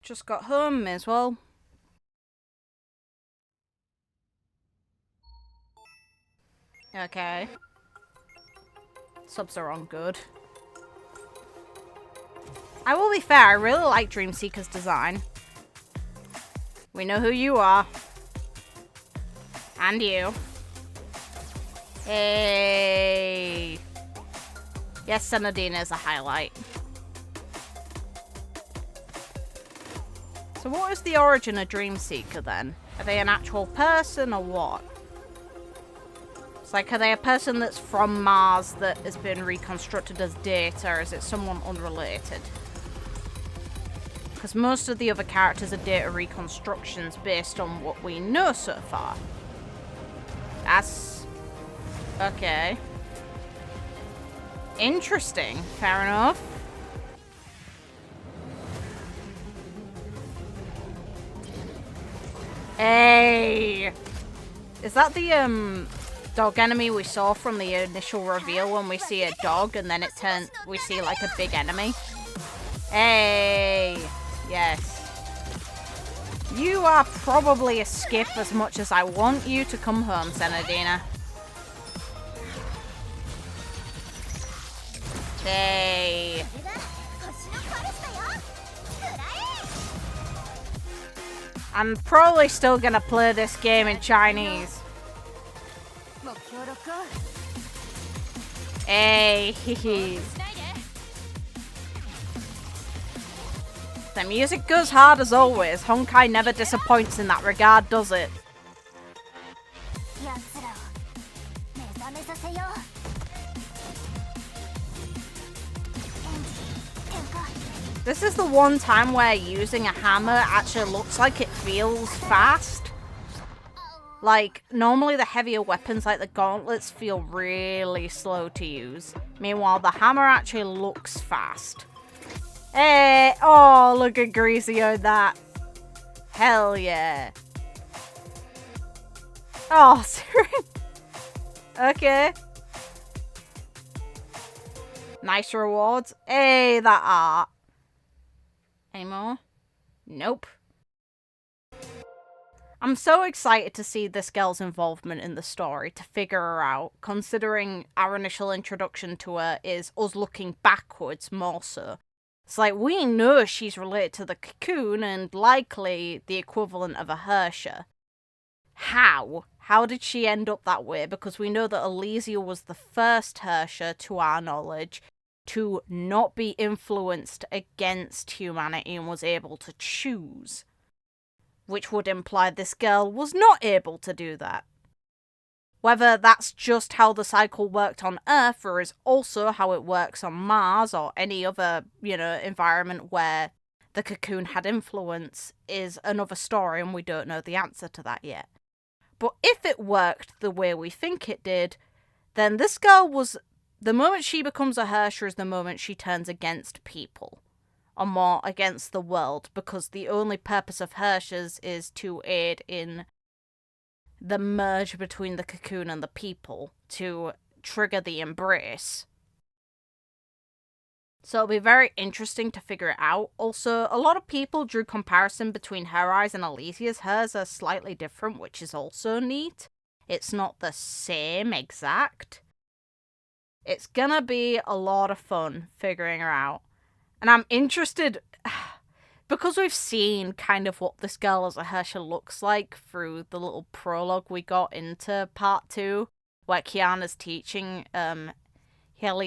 Just got home, may as well. Okay. Subs are on good. I will be fair, I really like Dreamseeker's design. We know who you are. And you. Hey. Yes, Senadina is a highlight. So what is the origin of Dreamseeker then? Are they an actual person or what? It's like, are they a person that's from Mars that has been reconstructed as data, or is it someone unrelated? Because most of the other characters are data reconstructions based on what we know so far. That's... okay. Interesting. Fair enough. Hey! Is that the, dog enemy we saw from the initial reveal when we see a dog and then we see like a big enemy? Hey! Yes. You are probably a skip as much as I want you to come home, Senadina. Hey. I'm probably still gonna play this game in Chinese. Hey, hee. The music goes hard as always. Honkai never disappoints in that regard, does it? This is the one time where using a hammer actually looks like it feels fast. Like, normally the heavier weapons like the gauntlets feel really slow to use. Meanwhile, the hammer actually looks fast. Hey! Oh, look at Greasy on that. Hell yeah. Oh, sorry. Okay. Nice rewards. Hey, that art. Any more? Nope. I'm so excited to see this girl's involvement in the story, to figure her out, considering our initial introduction to her is us looking backwards more so. It's like, we know she's related to the cocoon and likely the equivalent of a herrscher. How? How did she end up that way? Because we know that Elysia was the first herrscher, to our knowledge, to not be influenced against humanity and was able to choose. Which would imply this girl was not able to do that. Whether that's just how the cycle worked on Earth or is also how it works on Mars or any other, environment where the cocoon had influence is another story and we don't know the answer to that yet. But if it worked the way we think it did, then this girl was... the moment she becomes a herrscher is the moment she turns against people. Or more against the world, because the only purpose of herrschers is to aid in the merge between the cocoon and the people, to trigger the embrace. So it'll be very interesting to figure it out. Also, a lot of people drew comparison between her eyes and Elysia's. Hers are slightly different, which is also neat. It's not the same exact. It's gonna be a lot of fun figuring her out. And I'm interested, because we've seen kind of what this girl as a herrscher looks like through the little prologue we got into part 2, where Kiana's teaching Helia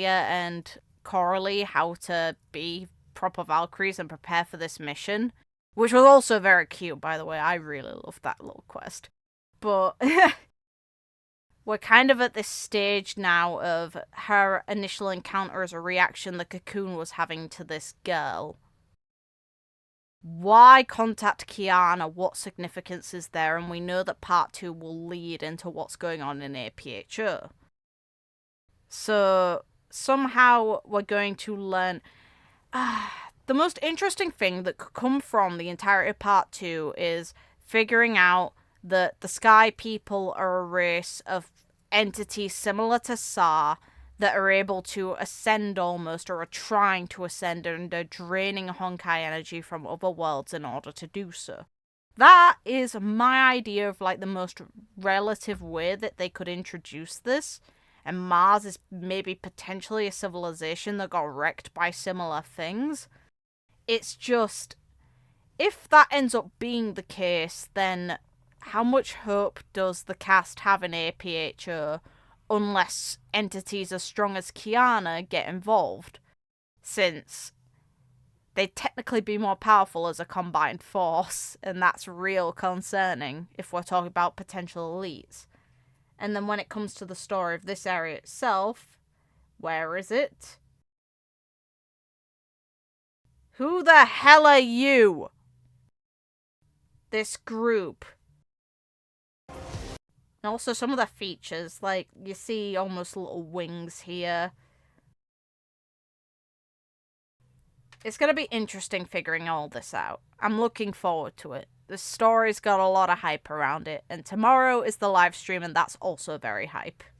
and Coralie how to be proper Valkyries and prepare for this mission, which was also very cute, by the way. I really loved that little quest. But we're kind of at this stage now of her initial encounter as a reaction the cocoon was having to this girl. Why contact Kiana? What significance is there? And we know that part 2 will lead into what's going on in APHO. So somehow we're going to learn... the most interesting thing that could come from the entirety of part 2 is figuring out that the Sky People are a race of entities similar to Sa that are able to ascend almost, or are trying to ascend, and are draining Honkai energy from other worlds in order to do so. That is my idea of like the most relative way that they could introduce this. And Mars is maybe potentially a civilization that got wrecked by similar things. It's just, if that ends up being the case, then how much hope does the cast have in APHO unless entities as strong as Kiana get involved? Since they'd technically be more powerful as a combined force, and that's real concerning if we're talking about potential elites. And then when it comes to the story of this area itself, where is it? Who the hell are you? This group. And also some of the features, like you see almost little wings here. It's going to be interesting figuring all this out. I'm looking forward to it. The story's got a lot of hype around it, and tomorrow is the live stream, and that's also very hype.